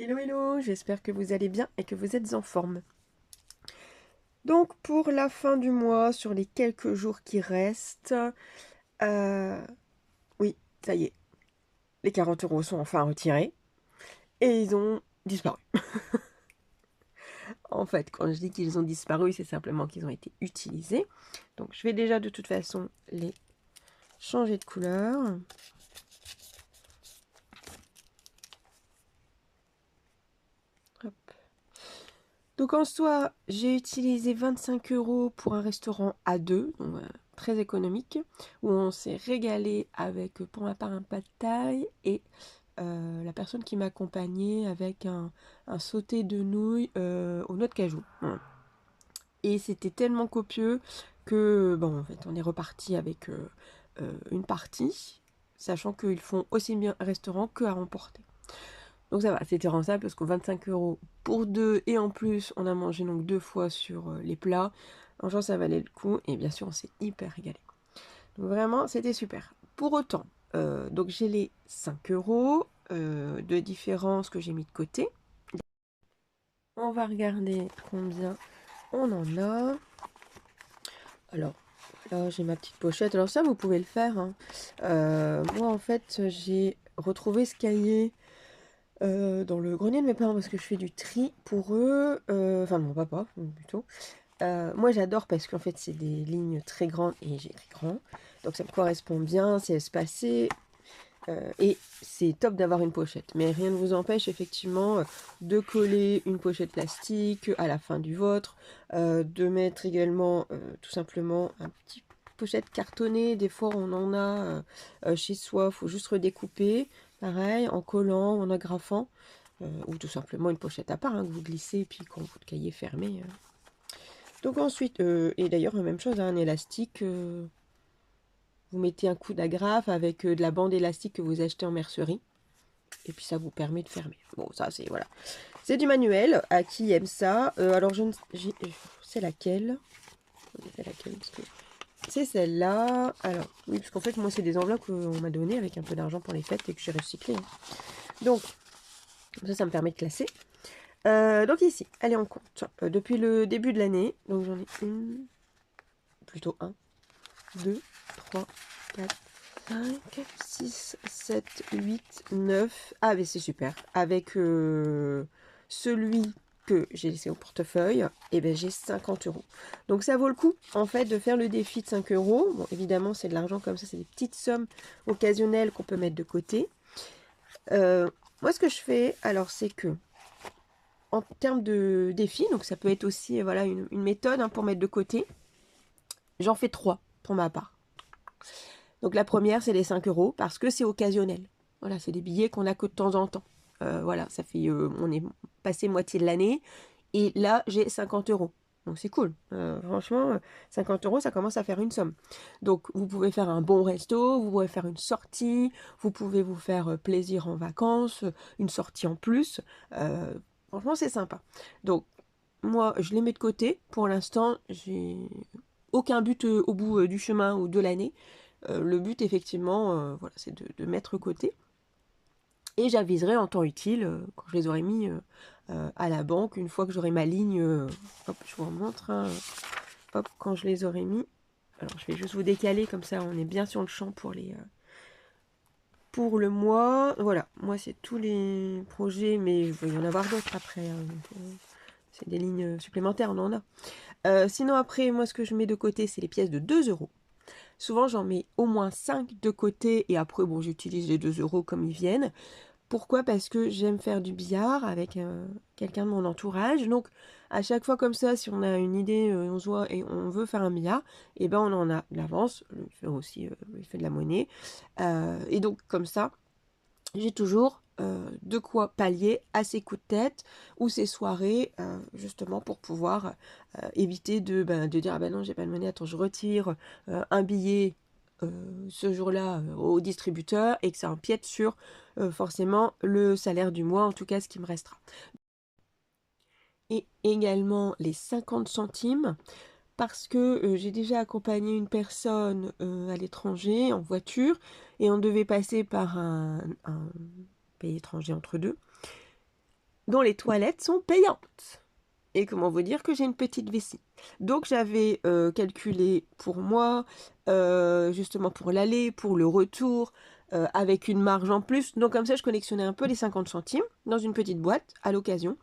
Hello hello, j'espère que vous allez bien et que vous êtes en forme. Donc pour la fin du mois, sur les quelques jours qui restent, euh, oui, ça y est, les 40 € sont enfin retirés et ils ont disparu. En fait, quand je dis qu'ils ont disparu, c'est simplement qu'ils ont été utilisés. Donc je vais déjà de toute façon les changer de couleur. Hop. Donc en soi, j'ai utilisé 25 € pour un restaurant à deux, donc très économique, où on s'est régalé avec, pour ma part, un pad thaï et la personne qui m'accompagnait avec un sauté de nouilles aux noix de cajou. Voilà. Et c'était tellement copieux que, bon, en fait, on est reparti avec une partie, sachant qu'ils font aussi bien restaurant que à remporter. Donc ça va, c'était rentable parce que 25 € pour deux et en plus on a mangé donc deux fois sur les plats. Franchement ça valait le coup et bien sûr on s'est hyper régalé. Donc vraiment c'était super. Pour autant, donc j'ai les 5 € de différence que j'ai mis de côté. On va regarder combien on en a. Alors là j'ai ma petite pochette. Alors ça vous pouvez le faire, hein. Moi en fait j'ai retrouvé ce cahier dans le grenier de mes parents parce que je fais du tri pour eux, enfin mon papa plutôt. Moi j'adore parce qu'en fait c'est des lignes très grandes et j'écris grand, donc ça me correspond bien, c'est espacé et c'est top d'avoir une pochette. Mais rien ne vous empêche effectivement de coller une pochette plastique à la fin du vôtre, de mettre également tout simplement un petit pochette cartonnée. Des fois on en a chez soi, faut juste redécouper, pareil en collant, en agrafant. Ou tout simplement une pochette à part, hein, que vous glissez et puis quand votre cahier est fermé. Donc ensuite, et d'ailleurs même chose, hein, un élastique, vous mettez un coup d'agrafe avec de la bande élastique que vous achetez en mercerie. Et puis ça vous permet de fermer. Bon ça c'est voilà. C'est du manuel, à qui aime ça. Alors je ne c'est laquelle? C'est laquelle parce que c'est celle-là. Alors oui parce qu'en fait moi c'est des enveloppes qu'on m'a donné avec un peu d'argent pour les fêtes et que j'ai recyclé, hein. Donc ça me permet de classer. Donc ici, allez on compte. Depuis le début de l'année, donc j'en ai une, plutôt un, deux, trois, quatre, 5, 6, 7, 8, 9. Ah mais c'est super. Avec celui que j'ai laissé au portefeuille, et ben j'ai 50 €. Donc ça vaut le coup en fait de faire le défi de 5 €. Bon évidemment c'est de l'argent comme ça, c'est des petites sommes occasionnelles qu'on peut mettre de côté. Moi ce que je fais alors c'est que en termes de défis, donc ça peut être aussi voilà, une méthode, hein, pour mettre de côté. J'en fais 3 pour ma part. Donc la première, c'est les 5 € parce que c'est occasionnel. Voilà, c'est des billets qu'on a que de temps en temps. Voilà, ça fait, on est passé moitié de l'année et là j'ai 50 €. Donc c'est cool. Franchement, 50 €, ça commence à faire une somme. Donc vous pouvez faire un bon resto, vous pouvez faire une sortie, vous pouvez vous faire plaisir en vacances, une sortie en plus. Franchement, c'est sympa. Donc moi, je les mets de côté. Pour l'instant, j'ai aucun but au bout du chemin ou de l'année. Le but, effectivement, voilà, c'est de mettre côté. Et j'aviserai en temps utile, quand je les aurai mis à la banque, une fois que j'aurai ma ligne. Hop, je vous remontre, hein, hop, quand je les aurai mis. Alors, je vais juste vous décaler, comme ça, on est bien sur le champ pour les... pour le mois. Voilà, moi, c'est tous les projets, mais il va y en avoir d'autres après, hein, c'est des lignes supplémentaires, on en a. Sinon, après, moi, ce que je mets de côté, c'est les pièces de 2 €. Souvent, j'en mets au moins 5 de côté et après, bon, j'utilise les 2 € comme ils viennent. Pourquoi? Parce que j'aime faire du billard avec quelqu'un de mon entourage. Donc, à chaque fois comme ça, si on a une idée, on se voit et on veut faire un billard, et ben on en a de l'avance. Il fait aussi, il fait de la monnaie. Et donc, comme ça, j'ai toujours de quoi pallier à ces coups de tête ou ces soirées, justement pour pouvoir éviter de dire ah ben non j'ai pas de monnaie, attends je retire un billet ce jour-là au distributeur et que ça empiète sur forcément le salaire du mois, en tout cas ce qui me restera. Et également les 50 centimes parce que j'ai déjà accompagné une personne à l'étranger en voiture et on devait passer par un pays étranger entre deux. dont les toilettes sont payantes. Et comment vous dire que j'ai une petite vessie. Donc j'avais calculé pour moi, justement pour l'aller, pour le retour, avec une marge en plus. Donc comme ça, je collectionnais un peu les 50 centimes dans une petite boîte à l'occasion.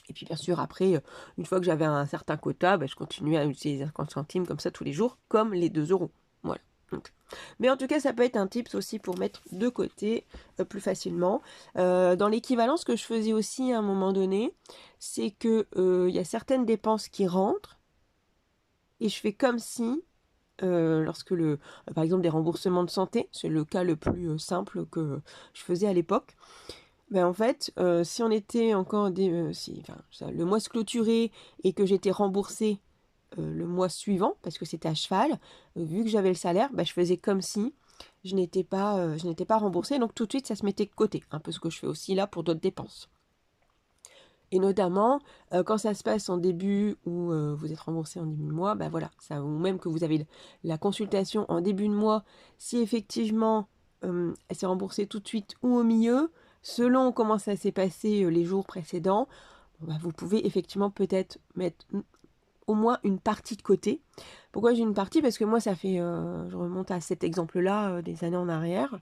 Et puis bien sûr, après, une fois que j'avais un certain quota, je continuais à utiliser 50 centimes comme ça tous les jours, comme les 2 euros. Voilà. Donc. Mais en tout cas, ça peut être un tips aussi pour mettre de côté plus facilement. Dans l'équivalence que je faisais aussi à un moment donné, c'est que il y a certaines dépenses qui rentrent et je fais comme si, lorsque par exemple des remboursements de santé, c'est le cas le plus simple que je faisais à l'époque. En fait, si on était encore le mois se clôturait et que j'étais remboursée le mois suivant, parce que c'était à cheval, vu que j'avais le salaire, je faisais comme si je n'étais pas remboursée, donc tout de suite ça se mettait de côté, un peu ce que je fais aussi là pour d'autres dépenses. Et notamment, quand ça se passe en début ou vous êtes remboursé en début de mois, voilà, ça, ou même que vous avez la consultation en début de mois, si effectivement elle s'est remboursée tout de suite ou au milieu, selon comment ça s'est passé les jours précédents, vous pouvez effectivement peut-être mettre au moins une partie de côté. Pourquoi j'ai une partie? Parce que moi, ça fait, je remonte à cet exemple-là des années en arrière.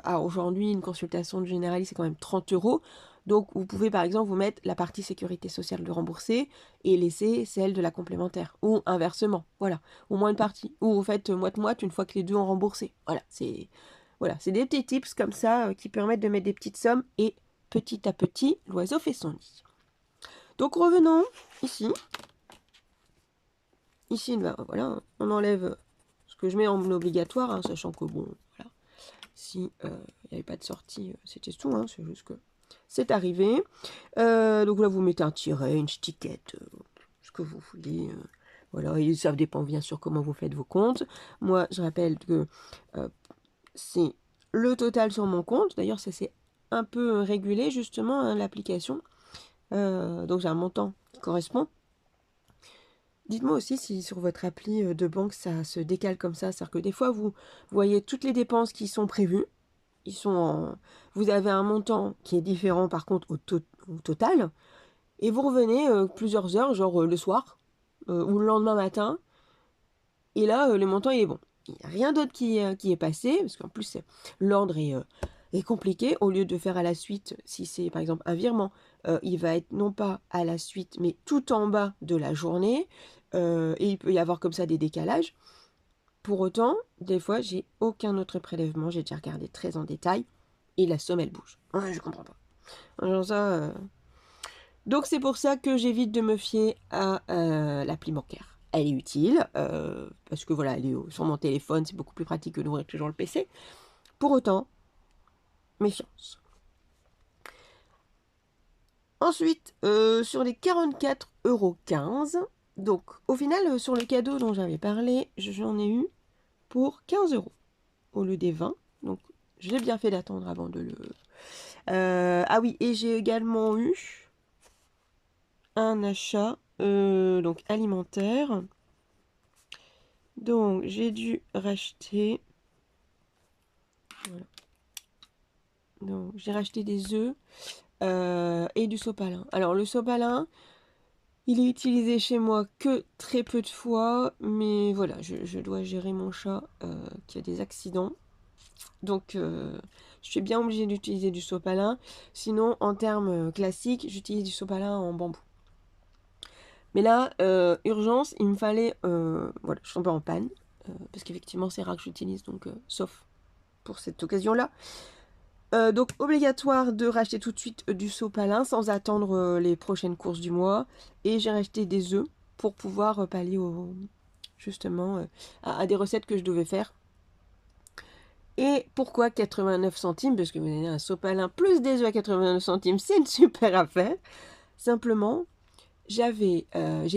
Aujourd'hui, une consultation de généraliste, c'est quand même 30 euros. Donc, vous pouvez par exemple vous mettre la partie sécurité sociale de rembourser et laisser celle de la complémentaire. Ou inversement, voilà. Au moins une partie. Ou vous faites moite-moite une fois que les deux ont remboursé. Voilà, c'est des petits tips comme ça qui permettent de mettre des petites sommes et petit à petit, l'oiseau fait son nid. Donc, revenons ici. Ici, voilà, on enlève ce que je mets en obligatoire, hein, sachant que bon, voilà, si il n'y avait pas de sortie, c'était tout, hein, c'est juste que c'est arrivé. Donc là, vous mettez un tiret, une stickette, ce que vous voulez. Voilà, et ça dépend bien sûr comment vous faites vos comptes. Moi, je rappelle que c'est le total sur mon compte. D'ailleurs, ça s'est un peu régulé justement, hein, l'application. Donc j'ai un montant qui correspond. Dites-moi aussi si sur votre appli de banque ça se décale comme ça. C'est-à-dire que des fois vous voyez toutes les dépenses qui sont prévues. Vous avez un montant qui est différent par contre au total. Et vous revenez plusieurs heures, genre le soir ou le lendemain matin. Et là, le montant il est bon. Il n'y a rien d'autre qui est passé. Parce qu'en plus l'ordre est compliqué. Au lieu de faire à la suite, si c'est par exemple un virement, il va être non pas à la suite, mais tout en bas de la journée. Et il peut y avoir comme ça des décalages. Pour autant, des fois, j'ai aucun autre prélèvement. J'ai déjà regardé très en détail. Et la somme, elle bouge. Ouais, je comprends pas. Genre ça, Donc c'est pour ça que j'évite de me fier à l'appli bancaire. Elle est utile, parce que voilà, elle est sur mon téléphone, c'est beaucoup plus pratique que d'ouvrir toujours le PC. Pour autant, méfiance. Ensuite, sur les 44,15 €, donc au final, sur le cadeau dont j'avais parlé, j'en ai eu pour 15 € au lieu des 20. Donc j'ai bien fait d'attendre avant de le... ah oui, et j'ai également eu un achat donc alimentaire. Donc j'ai dû racheter... Voilà. Donc j'ai racheté des œufs et du sopalin. Alors le sopalin, il est utilisé chez moi que très peu de fois, mais voilà, je dois gérer mon chat qui a des accidents. Donc je suis bien obligée d'utiliser du sopalin. Sinon, en termes classiques, j'utilise du sopalin en bambou. Mais là, urgence, il me fallait... voilà, je suis tombée en panne. Parce qu'effectivement, c'est rare que j'utilise, donc sauf pour cette occasion-là. Donc obligatoire de racheter tout de suite du sopalin sans attendre les prochaines courses du mois. Et j'ai racheté des œufs pour pouvoir pallier justement à des recettes que je devais faire. Et pourquoi 89 centimes? Parce que vous avez un sopalin plus des œufs à 89 centimes, c'est une super affaire. Simplement, j'ai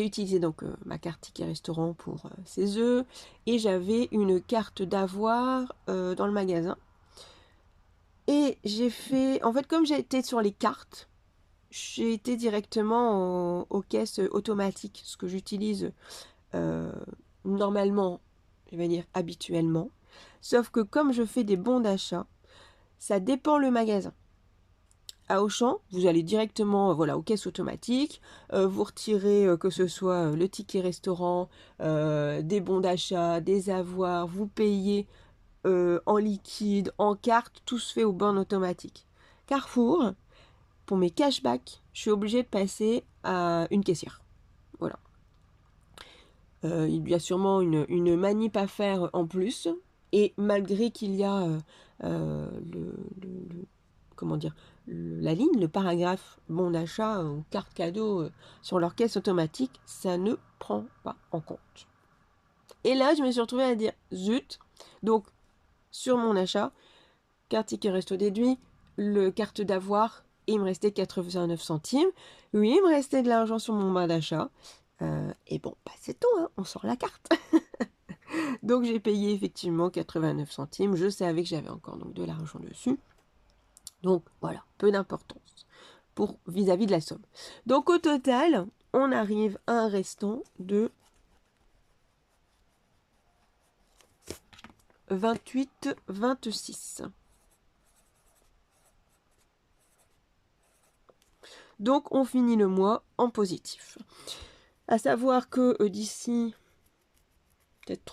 utilisé donc ma carte ticket restaurant pour ces œufs. Et j'avais une carte d'avoir dans le magasin. Et j'ai fait... En fait, comme j'ai été sur les cartes, j'ai été directement aux caisses automatiques, ce que j'utilise normalement, je vais dire habituellement. Sauf que comme je fais des bons d'achat, ça dépend le magasin. à Auchan, vous allez directement voilà, aux caisses automatiques, vous retirez que ce soit le ticket restaurant, des bons d'achat, des avoirs, vous payez en liquide, en carte, tout se fait aux bornes automatiques. Carrefour, pour mes cashbacks, je suis obligée de passer à une caissière. Voilà. Il y a sûrement une manip à faire en plus, et malgré qu'il y a comment dire, la ligne, le paragraphe bon d'achat ou carte cadeau sur leur caisse automatique, ça ne prend pas en compte. Et là, je me suis retrouvée à dire zut. Donc, sur mon achat, carte ticket resto déduit, le carte d'avoir, il me restait 89 centimes. Oui, il me restait de l'argent sur mon bas d'achat. Et bon, bah c'est tout, hein, on sort la carte. Donc j'ai payé effectivement 89 centimes. Je savais que j'avais encore donc de l'argent dessus. Donc voilà, peu d'importance pour vis-à-vis de la somme. Donc au total, on arrive à un restant de 28,26. Donc on finit le mois en positif. À savoir que d'ici peut-être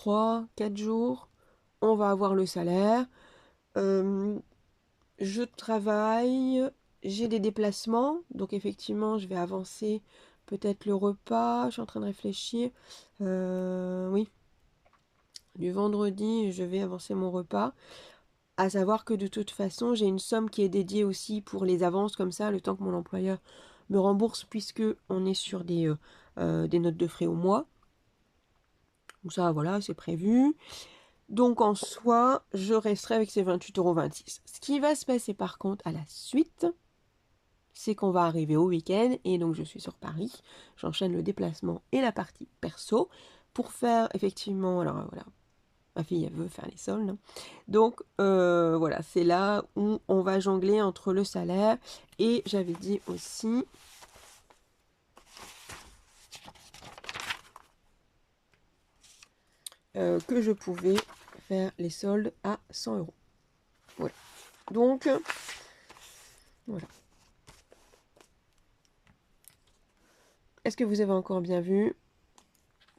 3-4 jours, on va avoir le salaire. Je travaille, j'ai des déplacements, donc effectivement je vais avancer peut-être le repas, je suis en train de réfléchir. Oui, du vendredi je vais avancer mon repas. À savoir que de toute façon j'ai une somme qui est dédiée aussi pour les avances comme ça, le temps que mon employeur me rembourse, puisque on est sur des notes de frais au mois. Donc ça voilà, c'est prévu. Donc en soi, je resterai avec ces 28,26 €. Ce qui va se passer par contre à la suite, c'est qu'on va arriver au week-end et donc je suis sur Paris. J'enchaîne le déplacement et la partie perso pour faire effectivement, alors voilà, ma fille elle veut faire les soldes. Donc voilà, c'est là où on va jongler entre le salaire et j'avais dit aussi que je pouvais faire les soldes à 100 €. Voilà. Donc voilà. Est-ce que vous avez encore bien vu?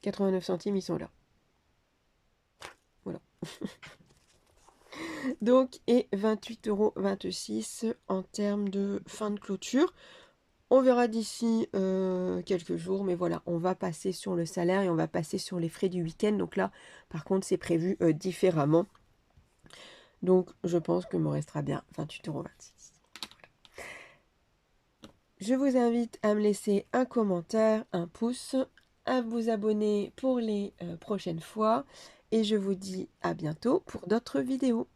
89 centimes, ils sont là. Voilà. Donc, et 28,26 € en termes de fin de clôture. On verra d'ici quelques jours, mais voilà, on va passer sur le salaire et on va passer sur les frais du week-end. Donc là, par contre, c'est prévu différemment. Donc, je pense qu'il me restera bien 28,26 €. Je vous invite à me laisser un commentaire, un pouce, à vous abonner pour les prochaines fois. Et je vous dis à bientôt pour d'autres vidéos.